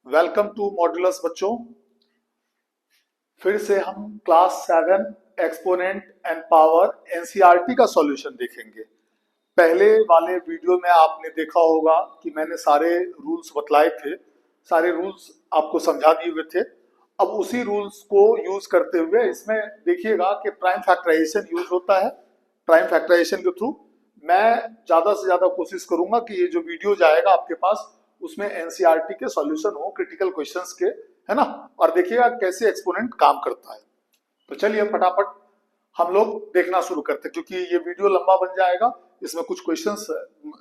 Welcome to modulus बच्चों। फिर से हम class 7 exponent and power NCERT का सॉल्यूशन देखेंगे। पहले वाले वीडियो में आपने देखा होगा कि मैंने सारे रूल्स बतलाए थे, सारे रूल्स आपको समझा दिए हुए थे। अब उसी रूल्स को यूज करते हुए इसमें देखिएगा कि प्राइम फैक्टराइजेशन यूज होता है। प्राइम फैक्टराइजेशन के थ्रू मैं ज्यादा से ज्यादा कोशिश करूंगा कि ये जो वीडियो जाएगा आपके पास उसमें एनसीईआरटी के सॉल्यूशन हो, क्रिटिकल क्वेश्चंस के, है ना। और देखिएगा कैसे एक्सपोनेंट काम करता है। तो चलिए फटाफट हम लोग देखना शुरू करते हैं, क्योंकि ये वीडियो लंबा बन जाएगा। इसमें कुछ क्वेश्चंस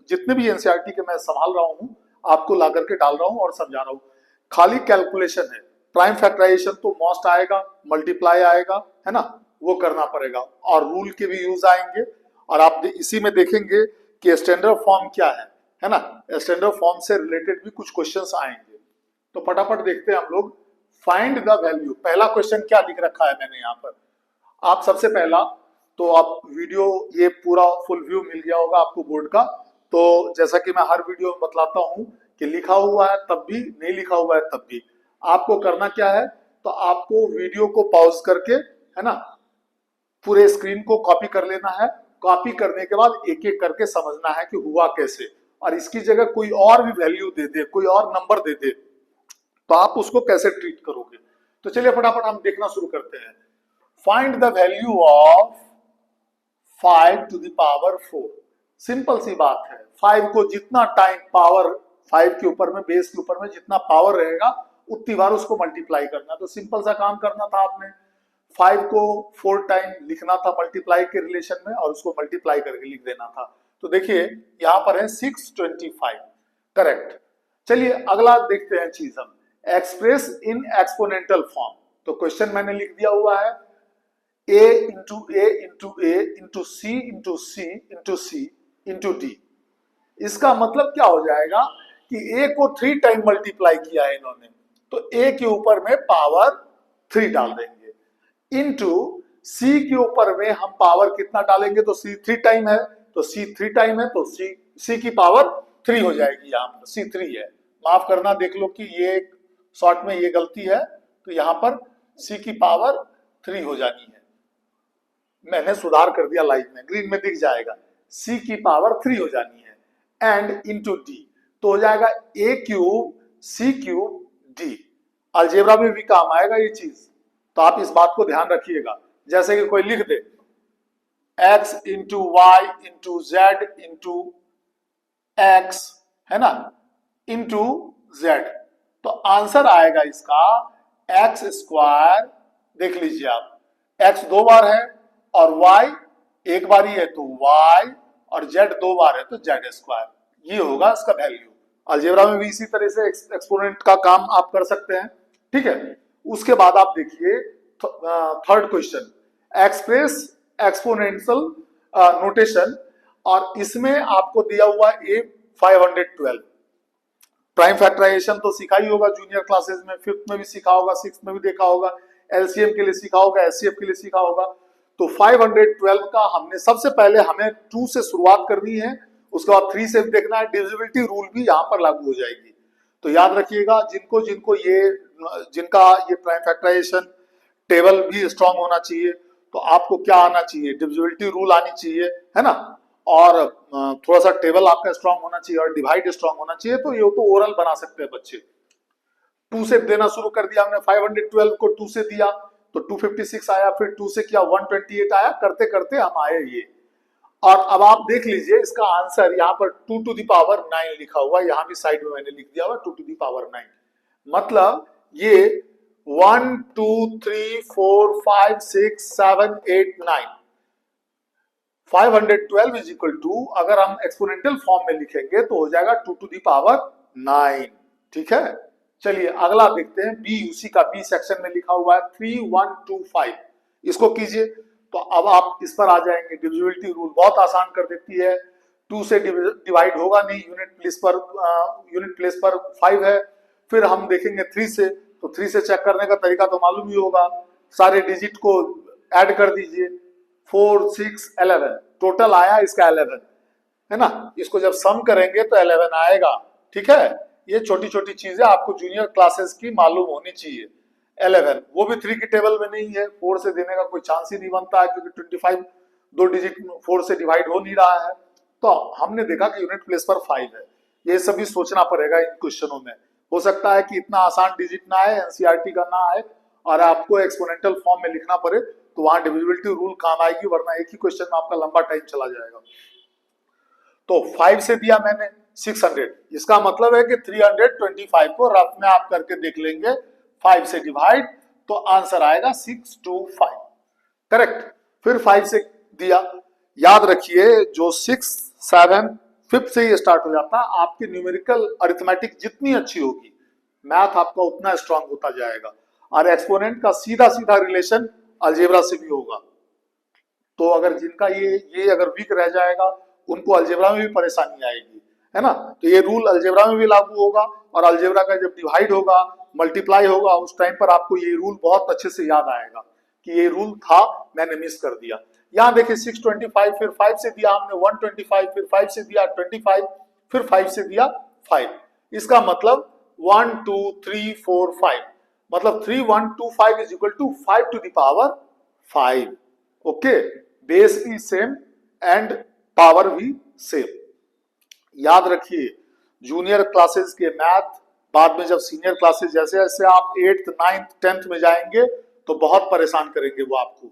जितने भी एनसीईआरटी के मैं संभाल रहा हूँ आपको ला करके डाल रहा हूँ और समझा रहा हूँ। खाली कैलकुलेशन है। प्राइम फैक्टराइजेशन तो मोस्ट आएगा, मल्टीप्लाई आएगा, है ना, वो करना पड़ेगा और रूल के भी यूज आएंगे। और आप इसी में देखेंगे कि स्टैंडर्ड फॉर्म क्या है ना। स्टैंडर्ड फॉर्म से रिलेटेड भी कुछ क्वेश्चंस आएंगे। तो फटाफट देखते हैं हम लोग। फाइंड द वैल्यू, पहला क्वेश्चन क्या लिख रखा है मैंने यहाँ पर। आप सबसे पहला तो आप वीडियो ये पूरा फुल व्यू मिल गया होगा आपको बोर्ड का। तो जैसा कि मैं हर वीडियो में बतलाता हूँ कि लिखा हुआ है तब भी, नहीं लिखा हुआ है तब भी, आपको करना क्या है, तो आपको वीडियो को पॉज करके, है ना, पूरे स्क्रीन को कॉपी कर लेना है। कॉपी करने के बाद एक एक करके समझना है कि हुआ कैसे, और इसकी जगह कोई और भी वैल्यू दे दे, कोई और नंबर दे दे, तो आप उसको कैसे ट्रीट करोगे। तो चलिए फटाफट हम देखना शुरू करते हैं। Find the value of 5⁴। Simple सी बात है। 5 को जितना टाइम पावर 5 के ऊपर में, बेस के ऊपर में जितना पावर रहेगा उतनी बार उसको मल्टीप्लाई करना। तो सिंपल सा काम करना था आपने। 5 को 4 टाइम लिखना था मल्टीप्लाई के रिलेशन में और उसको मल्टीप्लाई करके लिख देना था। तो देखिए यहां पर है 625, करेक्ट। चलिए अगला देखते हैं चीज हम, एक्सप्रेस इन एक्सपोनेंटल फॉर्म। तो क्वेश्चन मैंने लिख दिया हुआ है a into A into A into C into C into C into D. इसका मतलब क्या हो जाएगा कि a को 3 टाइम मल्टीप्लाई किया है इन्होंने, तो a के ऊपर में पावर 3 डाल देंगे। इंटू c के ऊपर में हम पावर कितना डालेंगे, तो c 3 टाइम है, तो c 3 टाइम है, तो c की पावर 3 हो जाएगी। यहाँ पर c 3 है, माफ करना, देख लो कि ये शॉर्ट में ये गलती है, तो यहाँ पर c की पावर 3 हो जानी है। मैंने सुधार कर दिया, लाइव में ग्रीन में दिख जाएगा, c की पावर 3 हो जानी है। एंड इंटू डी, तो हो जाएगा a cube c cube D. Algebra में भी काम आएगा ये चीज, तो आप इस बात को ध्यान रखिएगा। जैसे कि कोई लिख दे x into Y into Z into X, है ना, इंटू जेड, तो आंसर आएगा इसका एक्स स्क्वायर। देख लीजिए आप, x 2 बार है और y एक बार ही है, तो y, और z 2 बार है तो z स्क्वायर। ये होगा इसका वैल्यू। अलजेब्रा में भी इसी तरह से एक्सपोनेंट का काम आप कर सकते हैं, ठीक है। उसके बाद आप देखिए third question, express exponential notation, और इसमें आपको दिया हुआ है 512। प्राइम फैक्टराइजेशन तो सीखा ही होगा जूनियर क्लासेस में, 5th में भी सीखा होगा, 6th में भी देखा होगा, एलसीएम के लिए सीखा होगा, एचसीएफ के लिए सीखा होगा। तो 512 का हमने सबसे पहले हमें 2 से शुरुआत करनी है, उसके बाद 3 से भी देखना है। डिविजिबिलिटी रूल भी यहाँ पर लागू हो जाएगी। तो याद रखिएगा, जिनको जिनको जिनका ये प्राइम फैक्टराइजेशन टेबल भी स्ट्रांग होना चाहिए, तो आपको क्या आना चाहिए, डिविजिबिलिटी रूल आनी चाहिए, है ना, और थोड़ा सा टेबल आपका स्ट्रांग होना चाहिए और डिवाइड स्ट्रांग होना चाहिए। तो ये तो ओरल बना सकते हैं बच्चे। 2 से देना शुरू कर दिया हमने, 512 को 2 से दिया तो 256 आया, फिर 2 से किया 128 आया, करते करते हम आए ये। और अब आप देख लीजिए इसका आंसर यहाँ पर 2 टू द पावर 9 लिखा हुआ, यहाँ भी साइड में मैंने लिख दिया हुआ 2 टू द पावर 9। मतलब ये 1 2 3 4 5 6 7 8 9, 512 इज इक्वल टू, अगर हम एक्सपोनेंशियल फॉर्म में लिखेंगे तो हो जाएगा 2 टू द पावर 9, ठीक है। चलिए अगला देखते हैं, बी उसी का बी सेक्शन में लिखा हुआ है 3125। इसको कीजिए तो अब आप इस पर आ जाएंगे। डिविजिबिलिटी रूल बहुत आसान कर देती है। 2 से डिवाइड होगा नहीं, यूनिट प्लेस पर 5 है। फिर हम देखेंगे 3 से, तो 3 से चेक करने का तरीका तो मालूम ही होगा, सारे डिजिट को ऐड कर दीजिए, 4 6 11, टोटल आया इसका 11, है ना। इसको जब सम करेंगे तो 11 आएगा, ठीक है। ये छोटी छोटी चीजें आपको जूनियर क्लासेस की मालूम होनी चाहिए। 11 वो भी 3 की टेबल में नहीं है, 4 से देने का कोई चांस ही नहीं बनता है, क्योंकि 25 दो डिजिट 4 से डिवाइड हो नहीं रहा है। तो हमने देखा कि यूनिट प्लेस पर 5 है। ये सभी सोचना पड़ेगा इन क्वेश्चनों में। हो सकता है कि इतना आसान डिजिट ना आए, एनसीईआरटी का ना आए, और आपको एक्सपोनेंशियल फॉर्म में लिखना पड़े, तो वहां डिविजिबिलिटी रूल काम आएगी, वरना एक ही क्वेश्चन में आपका लंबा टाइम चला जाएगा। तो 5 से दिया मैंने 600, इसका मतलब है कि 325 को रफ में आप करके देख लेंगे 5 से डिवाइड, तो आंसर आएगा 625, करेक्ट। फिर 5 से दिया, याद रखिए जो 6, 7, 5 से ही स्टार्ट हो जाता है, आपकी न्यूमेरिकल अरिथमेटिक जितनी अच्छी होगी, मैथ आपका उतना स्ट्रांग होता जाएगा। और एक्सपोनेंट का सीधा सीधा रिलेशन अलजेब्रा से भी होगा। तो अगर जिनका ये अगर वीक रह जाएगा, उनको अलजेब्रा में भी परेशानी आएगी, है ना। तो ये रूल अलजेब्रा में भी लागू होगा, और अलजेब्रा का जब डिवाइड होगा, मल्टीप्लाई होगा, उस टाइम पर आपको ये रूल बहुत अच्छे से याद आएगा कि ये रूल था, मैंने मिस कर दिया। यहाँ देखिए 625, फिर 5 से दिया हमने 125, फिर 5 से दिया 25, फिर 5 से दिया 5। इसका मतलब 1 2 3 4 5, मतलब 3125 is equal to 5 to the power 5। Okay, base भी सेम एंड पावर भी सेम। याद रखिए जूनियर क्लासेस के मैथ, बाद में जब सीनियर क्लासेस जैसे जैसे आप 8th 9th 10th में जाएंगे तो बहुत परेशान करेंगे वो आपको।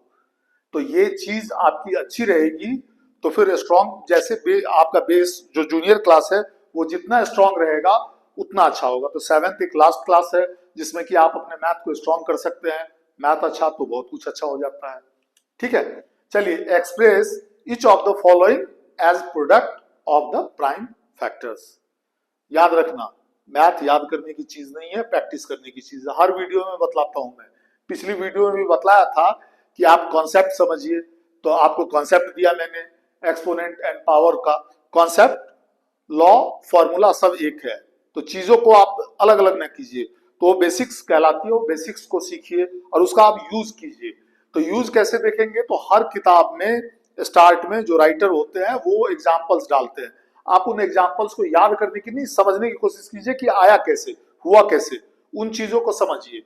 तो ये चीज आपकी अच्छी रहेगी, तो फिर स्ट्रॉन्ग जैसे आपका बेस जो जूनियर क्लास है वो जितना स्ट्रॉन्ग रहेगा उतना अच्छा होगा। तो 7th एक लास्ट क्लास है जिसमें कि आप अपने मैथ को स्ट्रॉन्ग कर सकते हैं। मैथ अच्छा तो बहुत कुछ अच्छा हो जाता है, ठीक है। चलिए, express each of the following as product of the prime factors. याद रखना, मैथ याद करने की चीज नहीं है, प्रैक्टिस करने की चीज है। हर वीडियो में बतलाता हूं मैं, पिछली वीडियो में भी बतलाया था कि आप कॉन्सेप्ट समझिए। तो आपको कॉन्सेप्ट दिया मैंने, एक्सपोनेंट एंड पावर का कॉन्सेप्ट, लॉ, फॉर्मूला सब एक है। तो चीजों को आप अलग अलग न कीजिए, तो वो बेसिक्स कहलाती है, वो बेसिक्स को सीखिए और उसका आप यूज कीजिए। तो यूज कैसे देखेंगे, तो हर किताब में स्टार्ट में जो राइटर होते हैं वो एग्जाम्पल्स डालते हैं। आप उन एग्जाम्पल्स को याद करने की नहीं, समझने की कोशिश कीजिए कि आया कैसे, हुआ कैसे, उन चीजों को समझिए।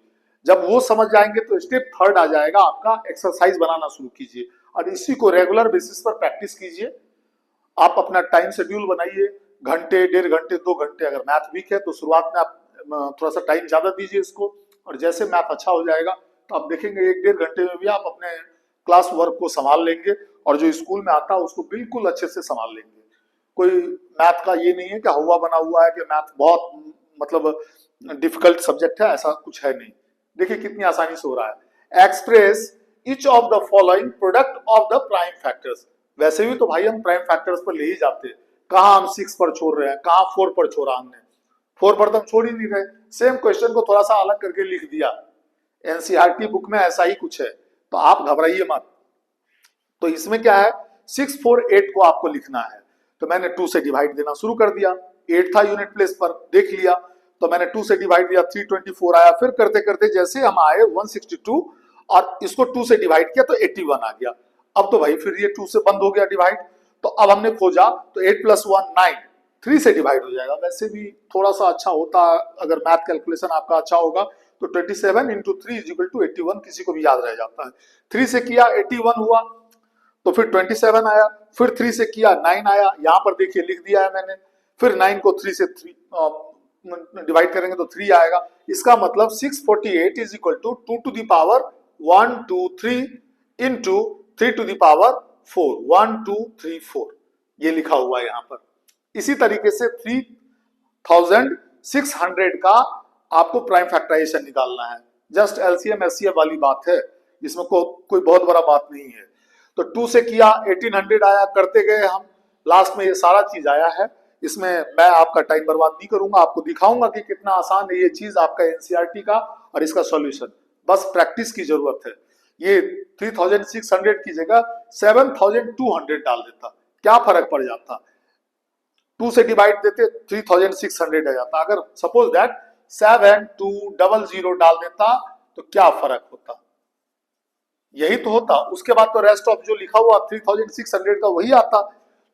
जब वो समझ जाएंगे तो स्टेप 3rd आ जाएगा आपका, एक्सरसाइज बनाना शुरू कीजिए और इसी को रेगुलर बेसिस पर प्रैक्टिस कीजिए। आप अपना टाइम शेड्यूल बनाइए, घंटे, 1.5 घंटे, 2 घंटे। अगर मैथ वीक है तो शुरुआत में आप थोड़ा सा टाइम ज्यादा दीजिए इसको, और जैसे मैथ अच्छा हो जाएगा तो आप देखेंगे 1-1.5 घंटे में भी आप अपने क्लास वर्क को संभाल लेंगे, और जो स्कूल में आता है उसको बिल्कुल अच्छे से संभाल लेंगे। कोई मैथ का ये नहीं है कि हुआ बना हुआ है कि मैथ बहुत मतलब डिफिकल्ट सब्जेक्ट है, ऐसा कुछ है नहीं। देखिए कितनी आसानी से हो रहा है। Express each of the following product of the prime factors. वैसे भी तो भाई हम प्राइम फैक्टर्स पर ले ही जाते हैं, कहाँ हम 6 पर छोड़ रहे हैं, कहाँ 4 पर छोड़ा हमने, 4 पर तो हम छोड़ ही नहीं रहे। सेम क्वेश्चन को थोड़ा सा अलग करके लिख दिया, एनसीईआरटी बुक में ऐसा ही कुछ है, तो आप घबराइए मत। तो इसमें क्या है, 6 4 8 को आपको लिखना है। तो मैंने 2 से डिवाइड देना शुरू कर दिया, 8 था यूनिट प्लेस पर, देख लिया, तो मैंने 2 से डिवाइड दिया, 324 आया। फिर करते करते जैसे हम आए 162 और इसको 2 से डिवाइड किया तो 81 आ गया। अब तो भाई फिर ये 2 से बंद हो गया डिवाइड, तो अब हमने खोजा तो 8 + 1 9, 3 से डिवाइड हो जाएगा। वैसे भी थोड़ा सा अच्छा होता अगर मैथ कैलकुलेशन आपका अच्छा होगा तो 27 × 3 = 81 किसी को भी याद रह जाता है। 3 से किया 81 हुआ, तो फिर 27 आया, फिर 3 से किया 9 आया, यहां पर देखिए लिख दिया है मैंने। फिर 9 को 3 से डिवाइड करेंगे तो 3 आएगा। इसका मतलब 648 = 2 to the power 1 2 3 into 3 to the power 4, 1 2 3 4 ये लिखा हुआ है यहाँ पर। इसी तरीके से 3600 का आपको प्राइम फैक्टराइजेशन निकालना है। जस्ट एलसीएम एचसीएफ वाली बात है, इसमें कोई बहुत बड़ा बात नहीं है। तो 2 से किया 1800 आया, करते गए हम, लास्ट में ये सारा चीज आया है। इसमें मैं आपका टाइम बर्बाद नहीं करूंगा, आपको दिखाऊंगा कि कितना आसान है ये चीज आपका एनसीईआरटी का और इसका सॉल्यूशन। बस प्रैक्टिस की जरूरत है। ये 3600 की जगह 7200 डाल देता, क्या फर्क पड़ जाता, 2 से डिवाइड देते 3600 आ जाता। अगर सपोज दैट 7200 डाल देता तो क्या फर्क होता, यही तो होता। उसके बाद तो रेस्ट ऑफ जो लिखा हुआ 3600 का वही आता।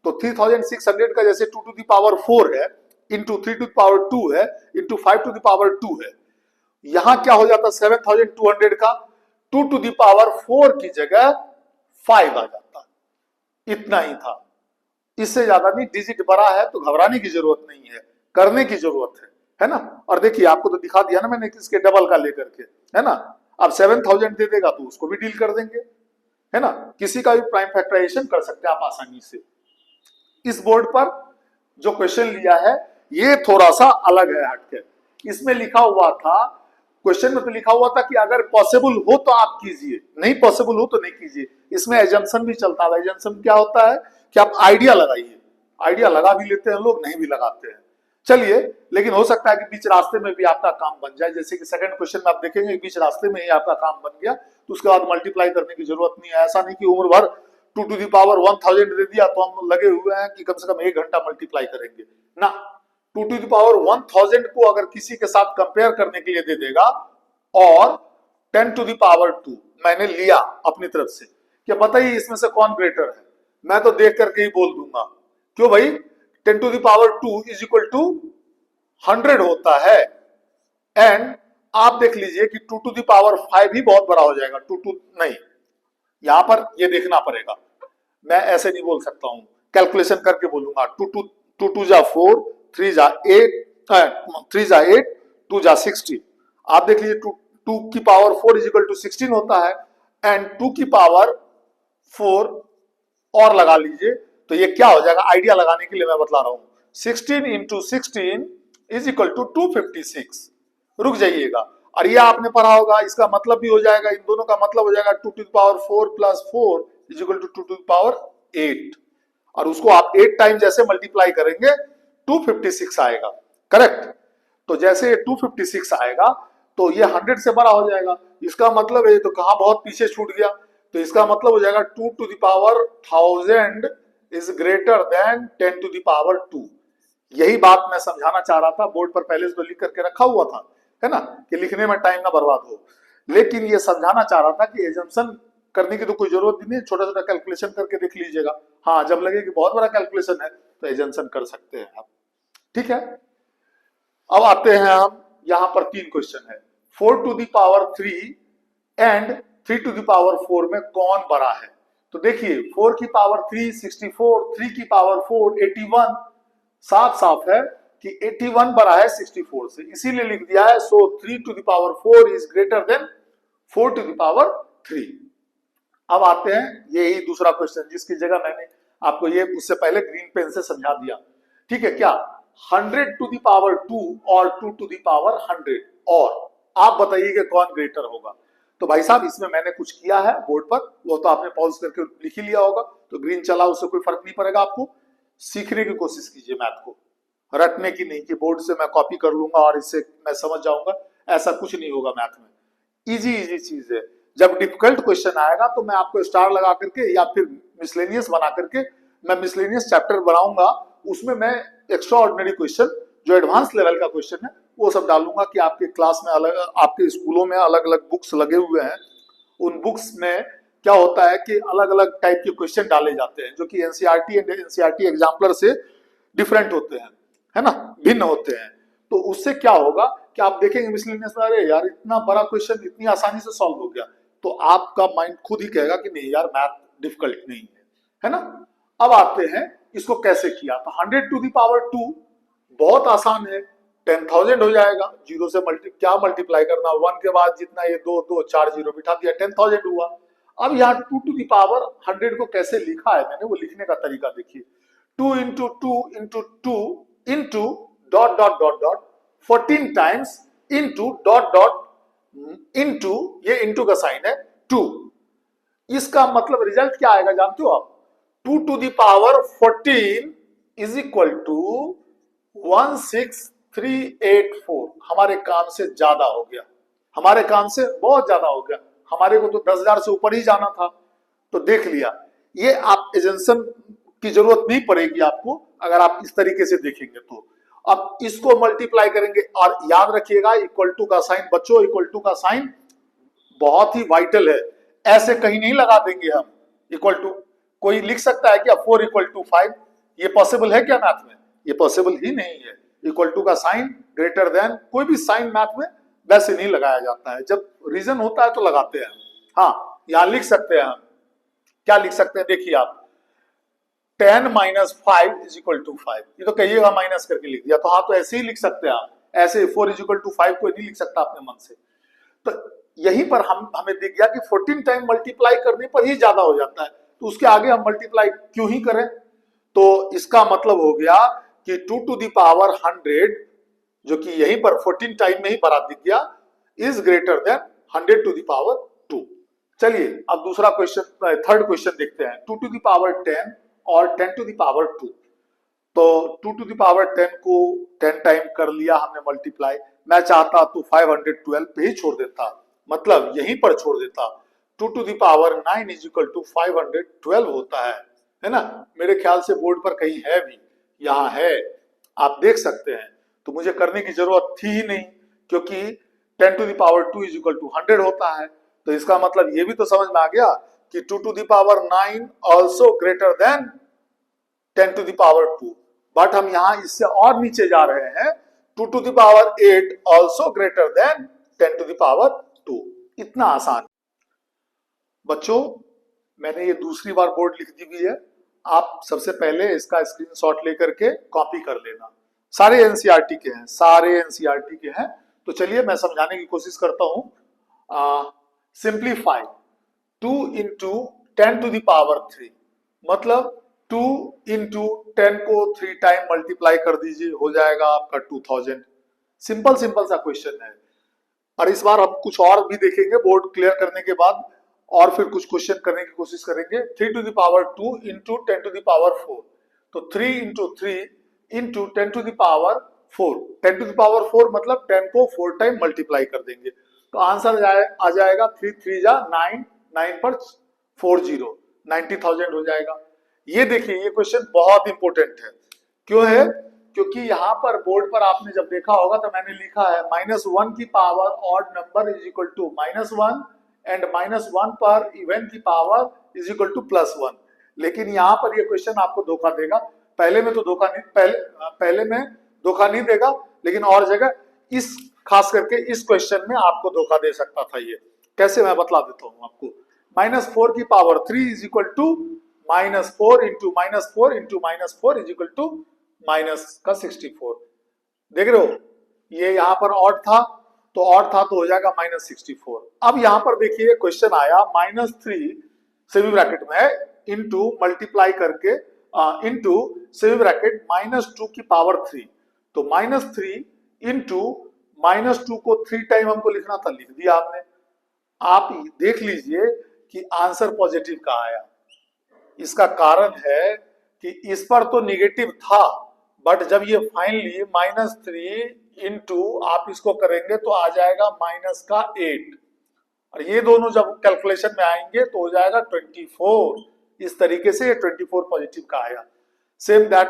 तो 3600 का जैसे 2 to the power 4 है, इंटू 3 टू द पावर 2 है इंटू 5 टू द पावर 2 है। यहां क्या हो जाता 7200 का 2 टू द पावर 4 की जगह 5 आ जाता। इतना ही था, इससे ज्यादा नहीं। डिजिट बड़ा है तो घबराने की जरूरत नहीं है, करने की जरूरत है ना। और देखिए आपको तो दिखा दिया ना मैंने किसके डबल का लेकर के, है ना। अब 7000 दे देगा तो उसको भी डील कर देंगे, है ना। किसी का भी प्राइम फैक्टराइजेशन कर सकते हैं आप आसानी से। इस बोर्ड पर जो क्वेश्चन लिया है ये थोड़ा सा अलग है हटके। इसमें लिखा हुआ था, क्वेश्चन में तो लिखा हुआ था कि अगर पॉसिबल हो तो आप कीजिए, नहीं पॉसिबल हो तो नहीं कीजिए। इसमें एजम्पशन भी चलता है। एजम्पशन क्या होता है कि आप आइडिया लगाइए, आइडिया लगा भी लेते हैं लोग, नहीं भी लगाते हैं। चलिए, लेकिन हो सकता है कि बीच रास्ते में भी आपका काम बन जाए। जैसे कि सेकंड क्वेश्चन में आप देखेंगे बीच रास्ते में ही आपका काम बन गया तो उसके बाद मल्टीप्लाई करने की जरूरत नहीं है। ऐसा नहीं कि उम्र भर 2 टू द पावर 1000 दे दिया तो हम लगे हुए हैं कि कम से कम 1 घंटा मल्टीप्लाई करेंगे ना। 2 टू द पावर 1000 को अगर किसी के साथ कंपेयर करने के लिए दे देगा और 10 टू द पावर 2 मैंने लिया अपनी तरफ से, क्या बताइए इसमें से कौन ग्रेटर है? मैं तो देख करके ही बोल दूंगा। क्यों भाई? 10 to the power 2 is equal to 100 होता है। एंड आप देख लीजिए कि 2 टू द पावर 5 ही बहुत बड़ा हो जाएगा। 2 टू नहीं, यहां पर ये देखना पड़ेगा, मैं ऐसे नहीं बोल सकता हूं, कैलकुलेशन करके बोलूंगा। 2 जा 4, 3 जा 8, 3 जा 8, 2 जा 16। आप देख लीजिए 2 की पावर 4 इज इक्वल टू 16 होता है। एंड 2 की पावर 4 और लगा लीजिए तो ये क्या हो जाएगा, आइडिया लगाने के लिए मैं बता रहा हूं। 16 इंटू 16 इज इक्वल टू 256। रुक जाइएगा, और ये आपने पढ़ा होगा, इसका मतलब भी हो जाएगा, इन दोनों का मतलब हो जाएगा 2 to the power 4 plus 4 is equal to 2 to the power 8। और उसको आप 8 टाइम जैसे मल्टीप्लाई करेंगे 256 आएगा, करेक्ट। तो जैसे 256 आएगा तो ये 100 से बड़ा हो जाएगा। इसका मतलब है तो कहां बहुत पीछे छूट गया, तो इसका मतलब हो जाएगा 2 to the power 1000 is greater than 10 to the power 2। यही बात मैं समझाना चाह रहा था। बोर्ड पर पहले से तो लिख करके रखा हुआ था, है ना, कि लिखने में टाइम ना बर्बाद हो। लेकिन ये समझाना चाह रहा था कि एजम्पशन करने की तो कोई जरूरत भी नहीं, छोटा छोटा कैलकुलेशन करके देख लीजिएगा। हाँ, जब लगे कि बहुत बड़ा कैलकुलेशन है तो एजम्पशन कर सकते हैं आप, ठीक है। अब आते हैं हम, यहां पर 3 क्वेश्चन है। 4 to the power 3 and 3 to the power 4 में कौन बड़ा है? तो देखिए 4 की पावर 3 64, 3 की पावर 4 81। साफ साफ है कि 81 बड़ा है 64 से, इसीलिए लिख दिया है। So 3 to the power 4 is greater than 4 to the power 3। अब आते हैं यही दूसरा क्वेश्चन जिसकी जगह मैंने आपको ये उससे पहले ग्रीन पेन से समझा दिया, ठीक है क्या? 100 टू द पावर 2 और 2 टू द पावर 100, और आप बताइए कि कौन ग्रेटर होगा? तो भाई साहब इसमें मैंने कुछ किया है बोर्ड पर, वो तो आपने पॉज करके लिख ही लिया होगा, तो ग्रीन चला उससे कोई फर्क नहीं पड़ेगा। आपको सीखने की कोशिश कीजिए मैथ को, रटने की नहीं कि बोर्ड से मैं कॉपी कर लूंगा और इससे मैं समझ जाऊंगा, ऐसा कुछ नहीं होगा मैथ में। इजी इजी चीज है। जब डिफिकल्ट क्वेश्चन आएगा तो मैं आपको स्टार लगा करके या फिर मिसलेनियस बना करके मैं मिसलेनियस चैप्टर बनाऊंगा, उसमें मैं एक्स्ट्रा ऑर्डिनरी क्वेश्चन जो एडवांस लेवल का क्वेश्चन है वो सब डालूंगा कि आपके क्लास में अलग, आपके स्कूलों में अलग अलग बुक्स लगे हुए हैं, उन बुक्स में क्या होता है कि अलग अलग टाइप के क्वेश्चन डाले जाते हैं जो कि एनसीईआरटी एंड एनसीईआरटी एग्जाम्पलर से डिफरेंट होते हैं, है ना, भिन्न होते हैं। तो उससे क्या होगा कि आप देखेंगे मिसलेनियस में, अरे यार इतना बड़ा क्वेश्चन इतनी आसानी से सॉल्व हो गया, तो आपका माइंड खुद ही कहेगा कि नहीं यार मैथ डिफिकल्ट नहीं है ना। अब आते हैं इसको कैसे किया। तो 100 टू द पावर 2 बहुत आसान है, 10,000 हो जाएगा। जीरो से क्या मल्टीप्लाई करना, 1 के बाद जितना ये 2 2 4 जीरो बिठा दिया, 10,000 हुआ। अब यहाँ 2 टू द पावर 100 को कैसे लिखा है मैंने, वो लिखने का तरीका देखिए। 2 into 2 into 2 into dot dot dot dot 14 times into dot dot into, ये इंटू का साइन है 2। इसका मतलब रिजल्ट क्या आएगा जानते हो आप? 2 to the power 14 is equal to 16384। हमारे काम से ज्यादा हो गया, हमारे काम से बहुत ज्यादा हो गया। हमारे को तो 10,000 से ऊपर ही जाना था। तो देख लिया, ये आप एजेंशन की जरूरत नहीं पड़ेगी आपको अगर आप इस तरीके से देखेंगे तो। अब इसको मल्टीप्लाई करेंगे, और याद रखिएगा इक्वल टू का साइन, बच्चों इक्वल टू का साइन बहुत ही वाइटल है, ऐसे कहीं नहीं लगा देंगे हम। इक्वल टू कोई लिख सकता है क्या 4 इक्वल टू 5? ये पॉसिबल है क्या मैथ में? ये पॉसिबल ही नहीं है। इक्वल टू का साइन, ग्रेटर देन, कोई भी साइन मैथ में वैसे नहीं लगाया जाता है, जब रीजन होता है तो लगाते हैं। हाँ, यहां लिख सकते हैं हम, क्या लिख सकते हैं, देखिए आप 10 माइनस 5 इज इक्वल टू 5, ये तो कहिएगा माइनस करके लिख दिया, तो हाँ तो ऐसे ही लिख सकते हैं आप, ऐसे 4 इज इक्वल टू 5 कोई नहीं लिख सकता अपने मन से। तो यहीं पर हमें दिख गया कि 14 टाइम मल्टीप्लाई करने पर ही ज्यादा हो जाता है, तो उसके आगे हम मल्टीप्लाई क्यों ही करें। तो इसका मतलब हो गया कि 2 टू द पावर 100, जो कि यहीं पर 14 टाइम में ही बड़ा दिख गया, is greater than 100 to the power 2। चलिए अब दूसरा क्वेश्चन, थर्ड क्वेश्चन देखते हैं। 2 टू द पावर 10 और 10 टू द पावर 2। तो 2 टू द पावर 10 को 10 टाइम कर लिया हमने मल्टीप्लाई, मैं चाहता तो 512 पे ही छोड़ देता, मतलब यहीं पर छोड़ देता। 2 to the power 9 is equal to 512 होता है ना। मेरे ख्याल से बोर्ड पर कहीं है भी, यहाँ है, आप देख सकते हैं, तो मुझे करने की जरूरत थी ही नहीं, क्योंकि 10 to the power 2 is equal to 100 होता है। तो इसका मतलब ये भी तो समझ में आ गया कि 2 to the power 9 also greater than 10 to the power 2, but हम यहां इससे और नीचे जा रहे हैं, 2 to the power 8 also greater than 10 to the power 2। इतना आसान। बच्चों, मैंने ये दूसरी बार बोर्ड लिख दी हुई है, आप सबसे पहले इसका स्क्रीनशॉट लेकर के कॉपी कर लेना। सारे एनसीईआरटी के हैं, सारे एनसीईआरटी के हैं। तो चलिए मैं समझाने की कोशिश करता हूं। Simplify 2 into 10 to the power 3, मतलब 2 इंटू 10 को 3 टाइम मल्टीप्लाई कर दीजिए, हो जाएगा आपका 2000। सिंपल सिंपल सा क्वेश्चन है। और इस बार हम कुछ और भी देखेंगे बोर्ड क्लियर करने के बाद, और फिर कुछ क्वेश्चन करने की कोशिश करेंगे। 3 to the power 2 into 10 to the power 4, तो 3 into 3 into 10 to the power 4, 10 to the power 4 मतलब 10 को 4 टाइम मल्टीप्लाई कर देंगे, तो आंसर आ जाएगा 3 3 जा 9, 9 पर 40, 90,000 हो जाएगा। ये देखिए, ये क्वेश्चन बहुत इंपॉर्टेंट है। क्यों है? क्योंकि यहाँ पर बोर्ड पर आपने जब देखा होगा तो मैंने लिखा है -1 की power odd number is equal to -1 and -1 पर इवन की पावर इज इक्वल टू +1। लेकिन यहाँ पर ये क्वेश्चन आपको धोखा देगा। पहले में तो धोखा नहीं, पहले में धोखा नहीं देगा, लेकिन और जगह इस खास करके इस क्वेश्चन में आपको धोखा दे सकता था। ये कैसे, मैं बतला देता हूँ आपको। -4 की power 3 is equal to -4 into -4 into -4 is equal to -64। देख रहे हो, ये यहाँ पर ऑड था, तो ऑड था तो हो जाएगा -64। अब यहाँ पर देखिए क्वेश्चन आया -3 सेमी ब्रैकेट में है इंटू मल्टीप्लाई करके इंटू सेमी ब्रैकेट -2 की पावर 3, तो -3 इंटू -2 को 3 टाइम हमको लिखना था, लिख दिया आपने। आप देख लीजिए कि आंसर पॉजिटिव का आया। इसका कारण है कि इस पर तो निगेटिव था, बट जब ये फाइनली -3 इंटू आप इसको करेंगे तो आ जाएगा -8, और ये दोनों जब कैलकुलेशन में आएंगे तो हो जाएगा 24। इस तरीके से ये 24 पॉजिटिव का आया। सेम दैट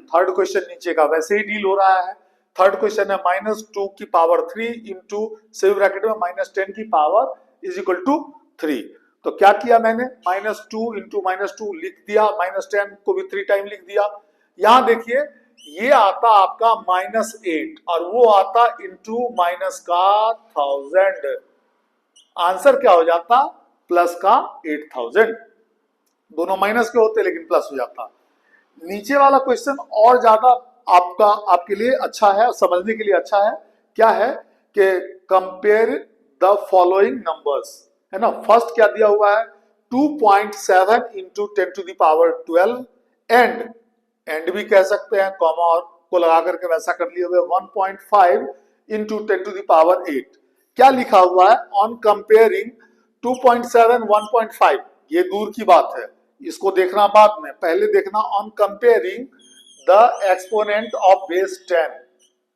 थर्ड क्वेश्चन नीचे का वैसे ही डील हो रहा है। थर्ड क्वेश्चन है -2 की पावर 3 इंटू सेम ब्रैकेट में -10 की पावर इज इक्वल टू 3। तो क्या किया मैंने, -2 इंटू -2 लिख दिया, -10 को भी 3 टाइम लिख दिया। यहां देखिए ये आता आपका -8 और वो आता इंटू माइनस का 1000। आंसर क्या हो जाता, प्लस का 8000। दोनों माइनस के होते लेकिन प्लस हो जाता। नीचे वाला क्वेश्चन और ज्यादा आपके लिए अच्छा है, समझने के लिए अच्छा है। क्या है कि कंपेयर द फॉलोइंग नंबर्स, है ना। फर्स्ट क्या दिया हुआ है, 2.7 into 10 to the power 12 and भी कह सकते हैं, कॉमा और को लगा करके वैसा कर लिए हुए 1.5 इंटू 10 टू द पावर 8। क्या लिखा हुआ है, ऑन कंपेयरिंग 2.7 1.5, ये दूर की बात है, इसको देखना बाद में, पहले देखना on comparing the exponent of base 10।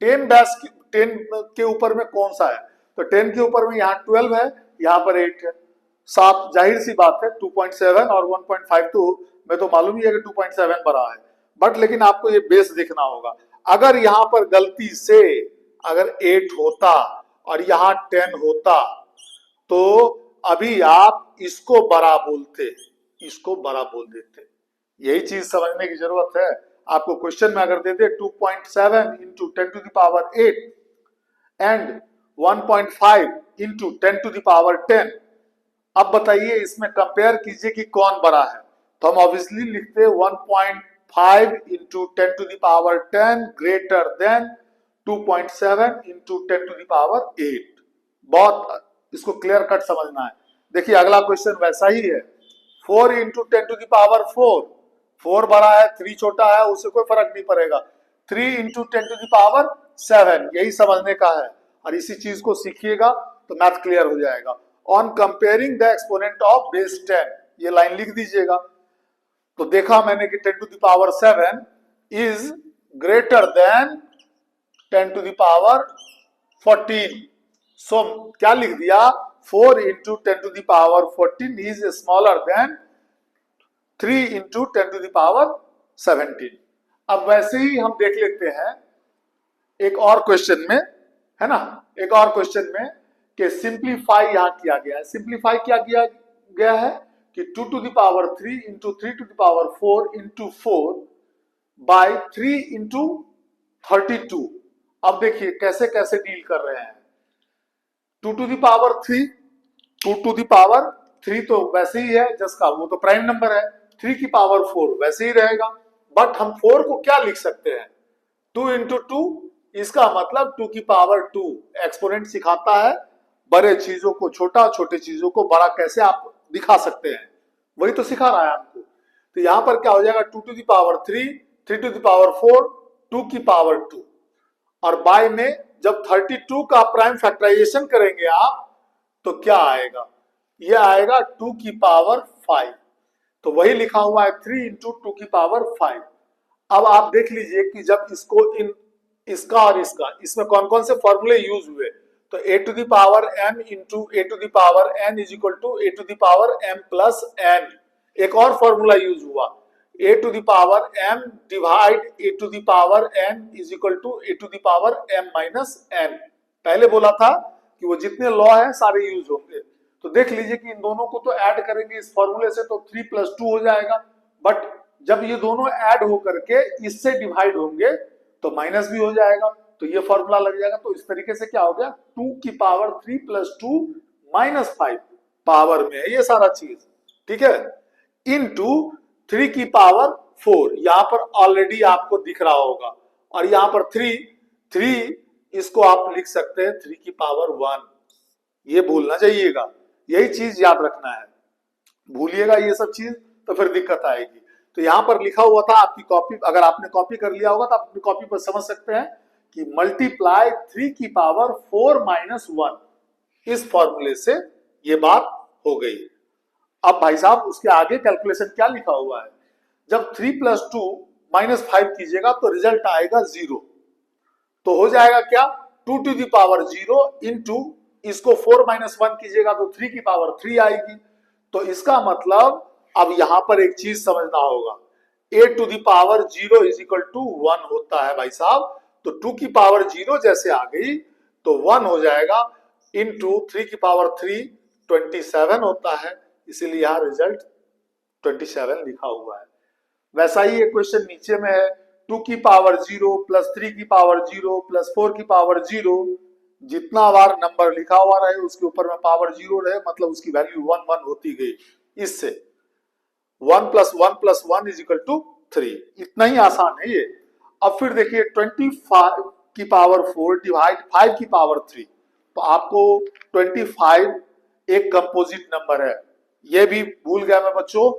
10 के ऊपर में कौन सा है, तो 10 के ऊपर में यहाँ 12 है, यहाँ पर 8 है। साफ जाहिर सी बात है 2.7 और 1.5 तो मैं तो मालूम ही है कि 2.7 बड़ा है, बट लेकिन आपको ये बेस देखना होगा। अगर यहाँ पर गलती से अगर 8 होता और यहाँ 10 होता तो अभी आप इसको बड़ा बोलते, इसको बड़ा बोल देते। यही चीज समझने की जरूरत है। आपको क्वेश्चन में अगर दे दे 2.7 इंटू 10⁸ एंड 1.5 इंटू 10⁻10, अब बताइए इसमें कंपेयर कीजिए कि कौन बड़ा है। तो हम ऑब्वियसली लिखते 1.5 इंटू 10⁻10 ग्रेटर देन 2.7 इंटू 10⁸। बहुत इसको क्लियर कट समझना है। देखिए अगला क्वेश्चन वैसा ही है, 4 इंटू 10⁴, 4 बड़ा है 3 छोटा है, उससे कोई फर्क नहीं पड़ेगा। 3 इंटू 10⁻7, यही समझने का है, और इसी चीज को सीखिएगा तो मैथ क्लियर हो जाएगा। On comparing the exponent of base 10, ये लाइन लिख दीजिएगा। तो देखा मैंने कि 10⁻7 इज ग्रेटर देन 10⁻14, सो क्या लिख दिया, 4 into 10⁻14 is smaller than 3 into 10⁻17। अब वैसे ही हम देख लेते हैं एक और क्वेश्चन में, है ना, एक और क्वेश्चन में कि सिंप्लीफाई यहां किया गया है। सिंप्लीफाई क्या किया गया है कि 2⁻3 इंटू 3⁻4 इंटू 4 बाय 3 इंटू 32। अब देखिए कैसे कैसे डील कर रहे हैं। 2⁻3 तो वैसे ही है जिसका वो तो प्राइम नंबर है, 3⁻4 वैसे ही रहेगा, बट हम 4 को क्या लिख सकते हैं, 2 इंटू 2, इसका मतलब 2⁻2। एक्सपोनेंट सिखाता है बड़े चीजों को छोटा, छोटे चीजों को बड़ा कैसे आप दिखा सकते हैं, वही तो सिखा रहा है आपको। तो यहां पर क्या हो जाएगा, 2⁻3, 3⁻4, 2⁻2, और बाय में जब 32 का प्राइम फैक्टराइजेशन करेंगे आप तो क्या आएगा, ये आएगा 2⁻5। तो वही लिखा हुआ है 3 इंटू 2⁻5। अब आप देख लीजिए कि जब इसको इसका और इसमें कौन कौन से फॉर्मूले यूज हुए, तो a⁻m into a⁻n is equal to a⁻m plus n। एक और फॉर्मूला यूज हुआ, a⁻m divide a⁻n is equal to a⁻m minus n। पहले बोला था कि वो जितने लॉ है सारे यूज होंगे। तो देख लीजिए कि इन दोनों को तो ऐड करेंगे इस फॉर्मूले से तो 3 + 2 हो जाएगा, बट जब ये दोनों ऐड होकर के इससे डिवाइड होंगे तो माइनस भी हो जाएगा, तो ये फॉर्मूला लग जाएगा। तो इस तरीके से क्या हो गया, 2⁻3 + 2 - 5 पावर में है ये सारा चीज, ठीक है, इनटू 3⁻4। यहां पर ऑलरेडी आपको दिख रहा होगा, और यहां पर 3 इसको आप लिख सकते हैं 3⁻1। ये भूलना चाहिएगा, यही चीज याद रखना है, भूलिएगा ये सब चीज तो फिर दिक्कत आएगी। तो यहां पर लिखा हुआ था आपकी कॉपी, अगर आपने कॉपी कर लिया होगा तो आप अपनी कॉपी पर समझ सकते हैं कि मल्टीप्लाई 3⁻4 - 1, इस फॉर्मूले से ये बात हो गई। अब भाई साहब उसके आगे कैलकुलेशन क्या लिखा हुआ है, जब 3 + 2 - 5 कीजिएगा तो रिजल्ट आएगा 0। तो हो जाएगा क्या, 2⁻0 इंटू इसको 4 - 1 कीजिएगा तो 3⁻3 आएगी। तो इसका मतलब अब यहां पर एक चीज समझना होगा, a⁻0 इज इक्वल टू 1 होता है भाई साहब। तो 2⁻0 जैसे आ गई तो 1 हो जाएगा, इंटू 3⁻3 27 होता है, इसीलिए यहां रिजल्ट 27 लिखा हुआ है। वैसा ही एक क्वेश्चन नीचे में है, 2⁻0 + 3⁻0 + 4⁻0, जितना बार नंबर लिखा हुआ रहे उसके ऊपर में पावर 0 रहे, मतलब उसकी वैल्यू 1 1 होती गई। इससे 1 + 1 + 1 इज इक्वल टू 3, इतना ही आसान है ये। अब फिर देखिए 25⁴ डिवाइड 5⁻3, तो आपको 25 एक कंपोजिट नंबर है, ये भी भूल गया मैं बच्चों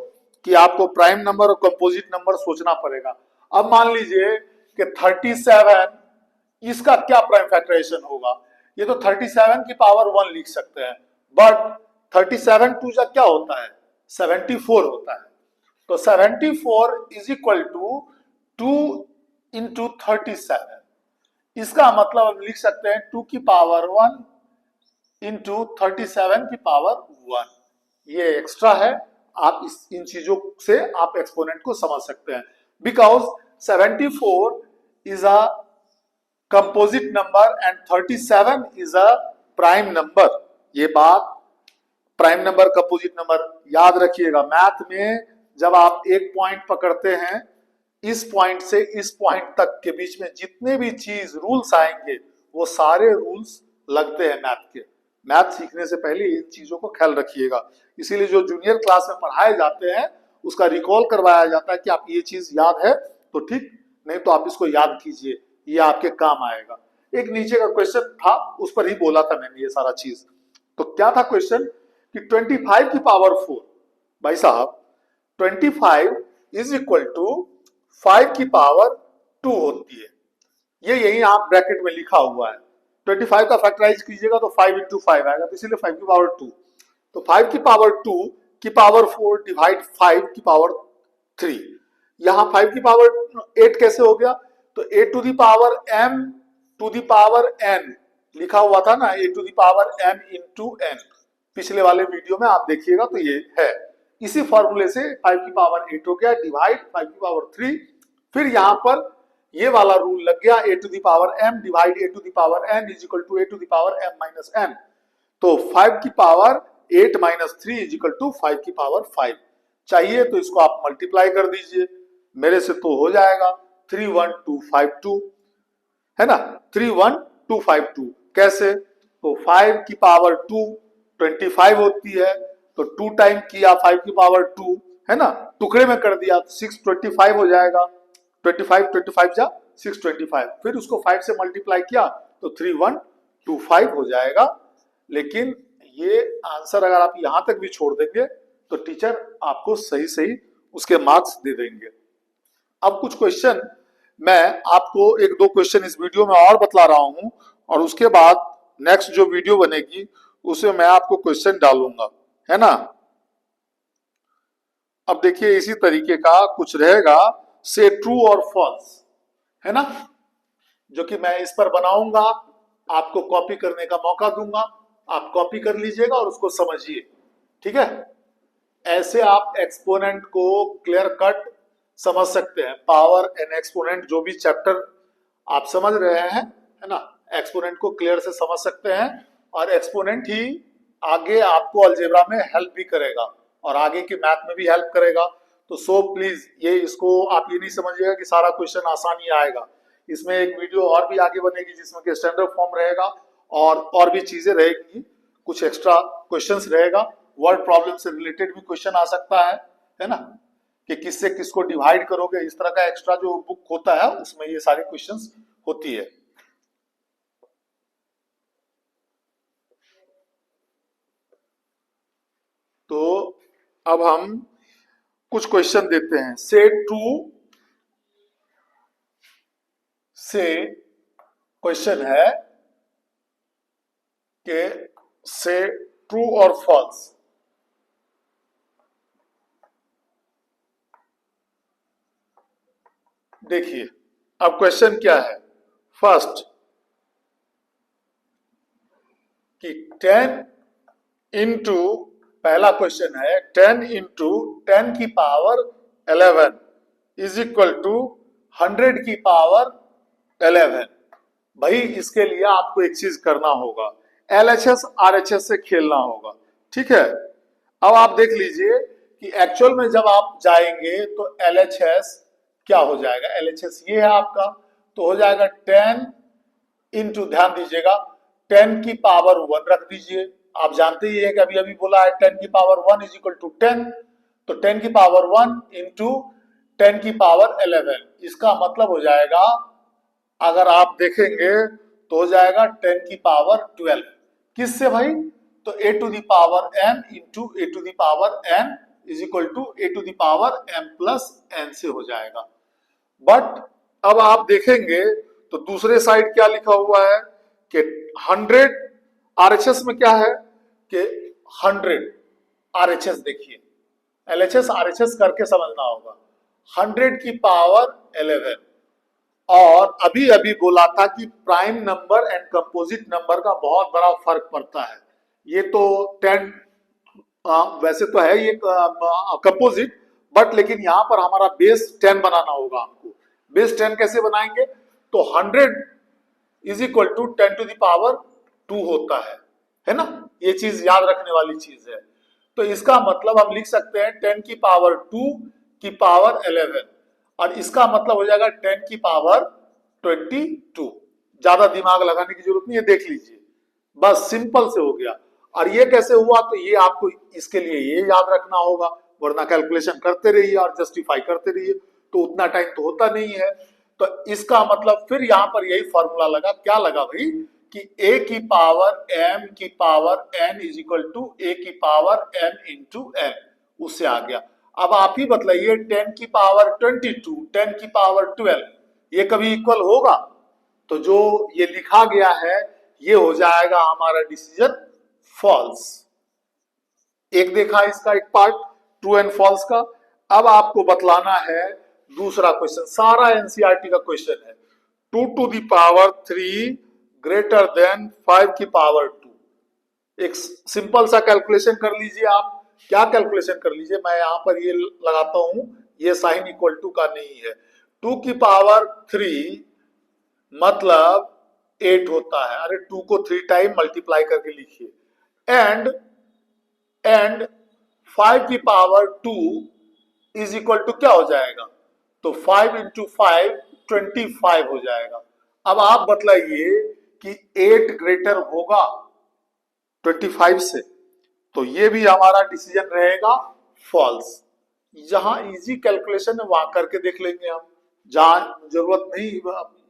कि आपको प्राइम नंबर और कंपोजिट नंबर सोचना पड़ेगा। अब मान लीजिए कि 37, इसका क्या प्राइम फैक्टराइजेशन होगा, ये तो 37 की पावर 1 लिख सकते हैं, बट 37 2 जा क्या होता है, 74 होता है। तो 74 इज इक्वल टू 2 इंटू 37, इसका मतलब हम लिख सकते हैं 2⁻1 इंटू 37 की पावर 1। ये एक्स्ट्रा है, आप इन चीजों से आप एक्सपोनेंट को समझ सकते हैं, because 74 is a composite number and 37 is a prime number. ये बात प्राइम नंबर कंपोजिट नंबर याद रखिएगा। मैथ में जब आप एक पॉइंट पकड़ते हैं इस पॉइंट से इस पॉइंट तक के बीच में जितने भी चीज रूल्स आएंगे वो सारे रूल्स लगते हैं मैथ के। मैथ सीखने से पहले इन चीजों को ख्याल रखिएगा। इसीलिए जो जूनियर क्लास में पढ़ाए जाते हैं उसका रिकॉल करवाया जाता है कि आप ये चीज याद है तो ठीक, नहीं तो आप इसको याद कीजिए, ये आपके काम आएगा। एक नीचे का क्वेश्चन था उस पर ही बोला था मैंने ये सारा चीज। तो क्या था क्वेश्चन कि 25 की पावर 4, भाई साहब 25 इज इक्वल टू 5 की पावर 2 होती है। ये यही आप ब्रैकेट में लिखा हुआ है। 25 का फैक्टराइज कीजिएगा तो 5 इंटू 5 आएगा, तो इसीलिए 5 की पावर 2। तो 5 की पावर 2 की पावर 4 डिवाइड 5 की पावर 3। यहां 5 की पावर 8 कैसे हो गया? तो a to the power m to the power n लिखा हुआ था ना, a to the power m into n। पिछले वाले वीडियो में आप देखिएगा तो ये है। इसी फॉर्मूले से 5 की पावर 8 हो गया डिवाइड 5 की पावर 3। फिर यहां पर ये वाला रूल लग गया, a to the power m divide a to the power n is equal to a to the power m minus n। तो 5 की power 8 minus 3 is equal to 5 की पावर 5। चाहिए तो इसको आप मल्टीप्लाई कर दीजिए, मेरे से तो हो जाएगा 31252, है ना, 31252। कैसे? तो 5 की पावर 2 25 होती है, तो 2 टाइम किया 5 की पावर 2, है ना, टुकड़े में कर दिया 625 हो जाएगा। 25 जा 625, फिर उसको 5 से मल्टीप्लाई किया तो 3125 हो जाएगा। लेकिन ये आंसर अगर आप यहां तक भी छोड़ देंगे तो टीचर आपको सही सही उसके मार्क्स दे देंगे। अब कुछ क्वेश्चन मैं आपको एक दो क्वेश्चन इस वीडियो में और बतला रहा हूं, और उसके बाद नेक्स्ट जो वीडियो बनेगी उसमें मैं आपको क्वेश्चन डालूंगा, है ना। अब देखिए इसी तरीके का कुछ रहेगा, से ट्रू और फॉल्स, है ना, जो कि मैं इस पर बनाऊंगा, आपको कॉपी करने का मौका दूंगा, आप कॉपी कर लीजिएगा और उसको समझिए, ठीक है। ऐसे आप एक्सपोनेंट को क्लियर कट समझ सकते हैं। पावर एंड एक्सपोनेंट जो भी चैप्टर आप समझ रहे हैं, है ना, एक्सपोनेंट को क्लियर से समझ सकते हैं, और एक्सपोनेंट ही आगे आपको अलजेब्रा में हेल्प भी करेगा और आगे के मैथ में भी हेल्प करेगा। तो सो प्लीज ये इसको आप ये नहीं समझिएगा कि सारा क्वेश्चन आसानी आएगा। इसमें एक वीडियो और भी आगे बनेगी जिसमें कि स्टैंडर्ड फॉर्म रहेगा और भी चीजें रहेगी, कुछ एक्स्ट्रा क्वेश्चंस रहेगा, वर्ड प्रॉब्लम से रिलेटेड भी क्वेश्चन आ सकता है ना, कि किससे किसको डिवाइड करोगे, इस तरह का एक्स्ट्रा जो बुक होता है उसमें ये सारी क्वेश्चंस होती है। तो अब हम कुछ क्वेश्चन देते हैं। से क्वेश्चन है कि से ट्रू और फॉल्स। देखिए अब क्वेश्चन क्या है, फर्स्ट कि 10 इंटू, पहला क्वेश्चन है 10 इंटू 10 की पावर 11 इज इक्वल टू 100 की पावर 11। भाई इसके लिए आपको एक चीज करना होगा, LHS RHS से खेलना होगा, ठीक है। अब आप देख लीजिए कि एक्चुअल में जब आप जाएंगे तो LHS क्या हो जाएगा, LHS ये है आपका, तो हो जाएगा 10 इंटू, ध्यान दीजिएगा 10 की पावर 1 रख दीजिए। आप जानते ही है कि अभी अभी बोला है 10 की पावर 1 इज इक्वल टू 10, तो 10 की पावर 1 इंटू 10 की पावर 11, इसका मतलब हो जाएगा, अगर आप देखेंगे तो हो जाएगा 10 की पावर 12। किससे भाई? तो a to the power m into a to the power n is equal to a to the power m plus n से हो जाएगा। बट अब आप देखेंगे तो दूसरे साइड क्या लिखा हुआ है कि 100 RHS में क्या है कि 100 RHS, देखिए LHS RHS करके समझना होगा, 100 की पावर 11। और अभी अभी बोला था कि prime number and composite number का बहुत बड़ा फर्क पड़ता है। ये तो 10 वैसे तो है ये कंपोजिट, बट लेकिन यहाँ पर हमारा बेस 10 बनाना होगा हमको। बेस 10 कैसे बनाएंगे? तो 100 is equal to 10 to the power 2 होता है ना, ये चीज याद रखने वाली चीज है। तो इसका मतलब हम लिख सकते हैं 10 की पावर 2 की पावर 11। और इसका मतलब हो जाएगा 10 की पावर 22। ज्यादा दिमाग लगाने की जरूरत नहीं है, देख लीजिए, बस सिंपल से हो गया। और ये कैसे हुआ, तो ये आपको इसके लिए ये याद रखना होगा, वरना कैलकुलेशन करते रहिए और जस्टिफाई करते रहिए तो उतना टाइम तो होता नहीं है। तो इसका मतलब फिर यहां पर यही फॉर्मूला लगा, क्या लगा भाई, कि a की पावर m की power n is equal to a की पावर m इंटू n, उससे आ गया। अब आप ही बतलाइए 10 की पावर 22, 10 की पावर 12 ये कभी इक्वल होगा? तो जो ये लिखा गया है ये हो जाएगा हमारा डिसीजन फॉल्स। एक देखा इसका एक पार्ट ट्रू एंड फॉल्स का। अब आपको बतलाना है दूसरा क्वेश्चन, सारा एनसीईआरटी का क्वेश्चन है, 2 to the power 3 greater than 5 की पावर 2। एक सिंपल सा कैलकुलेशन कर लीजिए आप। क्या कैलकुलेशन कर लीजिए, मैं यहां पर ये लगाता हूं, ये साइन इक्वल टू का नहीं है। 2 की पावर 3 मतलब 8 होता है, अरे 2 को 3 टाइम मल्टीप्लाई करके लिखिए। एंड 5 की पावर 2 इज इक्वल टू क्या हो जाएगा, तो 5 इंटू 5 25 हो जाएगा। अब आप बतलाइए कि 8 ग्रेटर होगा 25 से, तो ये भी हमारा डिसीजन रहेगा फॉल्स। जहां इजी कैलकुलेशन है वहां करके देख लेंगे हम, जहां जरूरत नहीं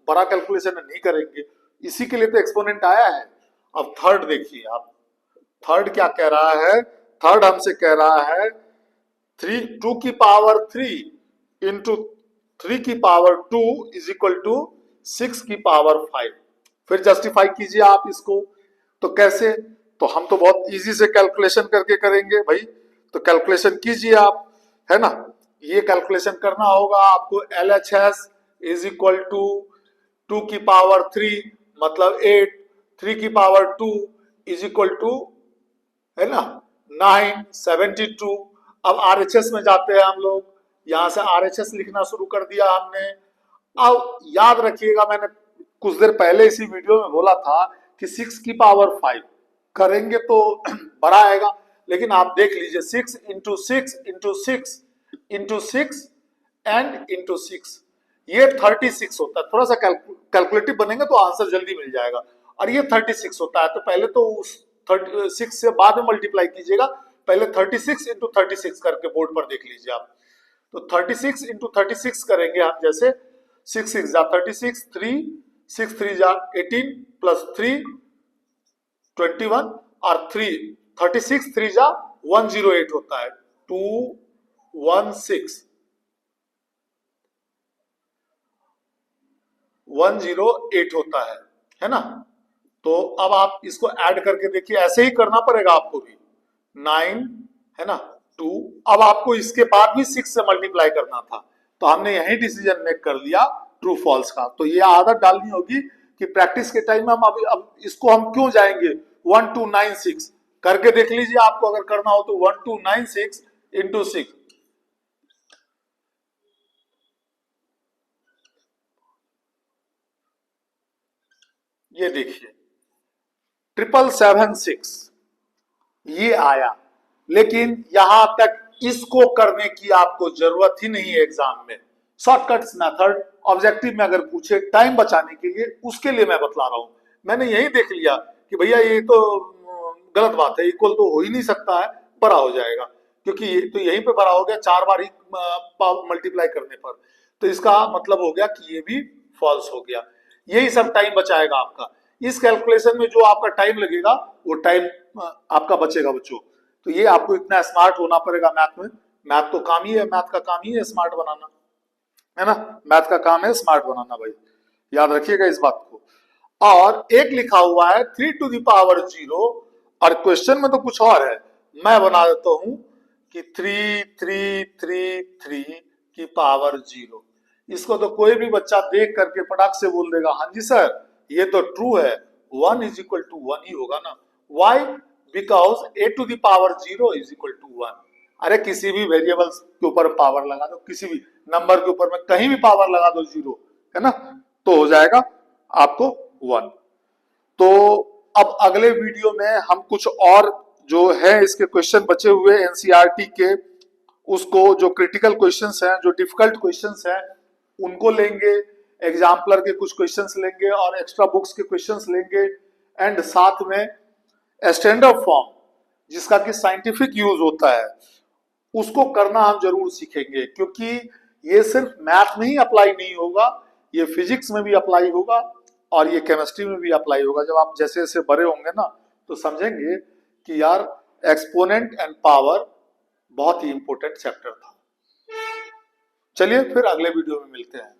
बड़ा कैलकुलेशन नहीं करेंगे, इसी के लिए तो एक्सपोनेंट आया है। अब थर्ड देखिए आप, थर्ड क्या कह रहा है, थर्ड हमसे कह रहा है 2 की पावर 3 इंटू 3 की पावर 2 इज इक्वल टू 6 की पावर 5। फिर जस्टिफाई कीजिए आप इसको, तो कैसे, तो हम तो बहुत इजी से कैलकुलेशन करके करेंगे भाई, तो कैलकुलेशन कीजिए आप, है ना। ये कैलकुलेशन करना होगा आपको, LHS इज इक्वल टू 2 की पावर 3 मतलब 8, 3 की पावर 2 इज इक्वल टू, है ना, 9, 72। अब RHS में जाते हैं हम लोग, यहां से RHS लिखना शुरू कर दिया हमने। अब याद रखिएगा, मैंने कुछ देर पहले इसी वीडियो में बोला था कि 6 की पावर 5 करेंगे तो बड़ा आएगा, लेकिन आप देख लीजिए 6 into 6 into 6 into 6 and into 6, ये 36 होता है। थोड़ा सा कैलकुलेटिव बनेगा तो आंसर जल्दी मिल जाएगा। और ये 36 होता है, तो पहले तो उस 36 से बाद में मल्टीप्लाई कीजिएगा, पहले 36 इंटू 36 करके बोर्ड पर देख लीजिए आप। तो 36 इंटू 36 करेंगे हम, जैसे 6 6 जा 36, 3 6 3 जा 18 प्लस 3 21 और 3 36 3 जा 108 होता है, 216 108 होता है ना। तो अब आप इसको ऐड करके देखिए, ऐसे ही करना पड़ेगा आपको भी, 9 है ना 2। अब आपको इसके बाद भी 6 से मल्टीप्लाई करना था, तो हमने यही डिसीजन मेक कर लिया ट्रू फॉल्स का। तो ये आदत डालनी होगी कि प्रैक्टिस के टाइम में हम अब इसको हम क्यों जाएंगे 1296 करके देख लीजिए, आपको अगर करना हो तो 1296 इंटू 6, ये देखिए 777 ये आया। लेकिन यहां तक इसको करने की आपको जरूरत ही नहीं है एग्जाम में। शॉर्टकट्स मेथड ऑब्जेक्टिव में अगर पूछे टाइम बचाने के लिए, उसके लिए मैं बतला रहा हूं। मैंने यही देख लिया कि भैया ये तो गलत बात है, इक्वल तो हो ही नहीं सकता है, बड़ा हो जाएगा, क्योंकि ये तो यहीं पे बड़ा हो गया 4 बार ही मल्टीप्लाई करने पर, तो इसका मतलब हो गया कि ये भी फॉल्स हो गया। यही सब टाइम बचाएगा आपका। इस कैलकुलेशन में जो आपका टाइम लगेगा वो टाइम आपका बचेगा बच्चों। तो ये आपको इतना स्मार्ट होना पड़ेगा मैथ में। मैथ तो काम ही है, मैथ का काम ही है स्मार्ट बनाना, है ना। मैथ का काम है स्मार्ट बनाना भाई, याद रखिएगा इस बात को। और एक लिखा हुआ है 3 टू द पावर 0, और क्वेश्चन में तो कुछ और है, मैं बना देता हूं कि 3333 की पावर 0। इसको तो कोई भी बच्चा देख करके फटाक से बोल देगा, हाँ जी सर ये तो ट्रू है, 1 इज इक्वल टू 1 ही होगा ना। Why, because a to the power 0 is equal to 1। अरे किसी भी वेरिएबल्स के ऊपर पावर लगा दो, किसी भी नंबर के ऊपर में कहीं भी पावर लगा दो 0, है ना, तो हो जाएगा आपको 1। तो अब अगले वीडियो में हम कुछ और जो है इसके क्वेश्चन बचे हुए एनसीईआरटी के, उसको जो क्रिटिकल क्वेश्चंस हैं, जो डिफिकल्ट क्वेश्चंस हैं, उनको लेंगे, एग्जाम्पलर के कुछ क्वेश्चंस लेंगे और एक्स्ट्रा बुक्स के क्वेश्चंस लेंगे, एंड साथ में स्टैंडर्ड फॉर्म जिसका कि साइंटिफिक यूज होता है उसको करना हम जरूर सीखेंगे, क्योंकि ये सिर्फ मैथ में ही अप्लाई नहीं होगा, ये फिजिक्स में भी अप्लाई होगा और ये केमिस्ट्री में भी अप्लाई होगा। जब आप जैसे जैसे बड़े होंगे ना तो समझेंगे कि यार एक्सपोनेंट एंड पावर बहुत ही इंपॉर्टेंट चैप्टर था। चलिए फिर अगले वीडियो में मिलते हैं।